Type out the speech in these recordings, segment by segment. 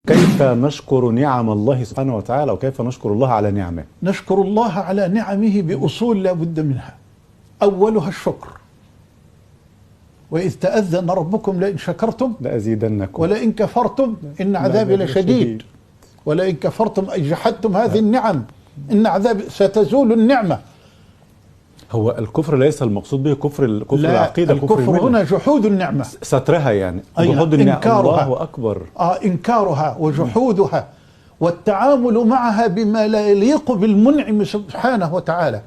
كيف نشكر نعم الله سبحانه وتعالى وكيف نشكر الله على نعمه؟ نشكر الله على نعمه بأصول لا بد منها. أولها الشكر، وإذ تأذن ربكم لئن شكرتم لأزيدنكم ولئن كفرتم إن عذابي لشديد، ولئن كفرتم أي جحدتم هذه النعم إن عذابي ستزول النعمة. هو الكفر ليس المقصود به كفر العقيدة، الكفر هنا جحود النعمة، سترها يعني جحود النعمة، الله أكبر. إنكارها وجحودها والتعامل معها بما لا يليق بالمنعم سبحانه وتعالى.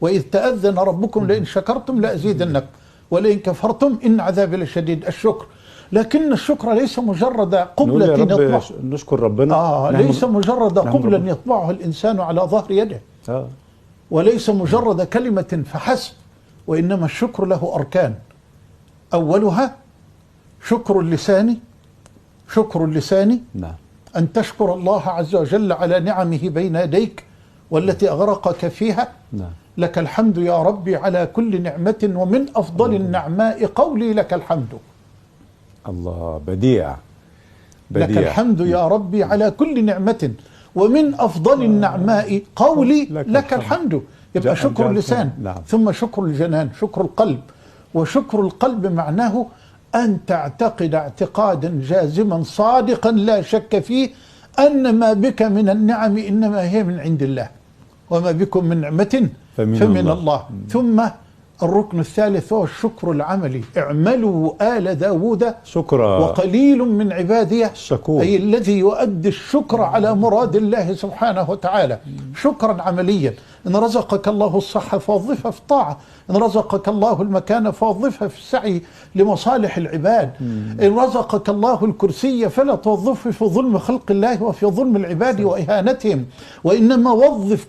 وإذ تأذن ربكم لئن شكرتم لأزيدنكم ولئن كفرتم إن عذابي لشديد. الشكر، لكن الشكر ليس مجرد قبلة يطبع، نشكر ربنا ليس مجرد قبلة يطبعها الإنسان على ظهر يده، وليس مجرد كلمة فحسب، وإنما الشكر له أركان. أولها شكر اللسان، شكر اللسان أن تشكر الله عز وجل على نعمه بين يديك والتي أغرقك فيها. لك الحمد يا ربي على كل نعمة، ومن أفضل النعماء قولي لك الحمد. الله، بديع. لك الحمد يا ربي على كل نعمة، ومن أفضل النعماء قولي لك الحمد. يبقى شكر اللسان، ثم شكر الجنان، شكر القلب. وشكر القلب معناه أن تعتقد اعتقادا جازما صادقا لا شك فيه أن ما بك من النعم إنما هي من عند الله، وما بكم من نعمة فمن الله. ثم الركن الثالث هو الشكر العملي. اعملوا آل داود شكرا وقليل من عبادي الشكور، أي الذي يؤدي الشكر على مراد الله سبحانه وتعالى شكرا عمليا. إن رزقك الله الصحة فوظفها في الطاعة، إن رزقك الله المكان فوظفها في السعي لمصالح العباد، إن رزقك الله الكرسي فلا توظفه في ظلم خلق الله وفي ظلم العباد وإهانتهم، وإنما وظف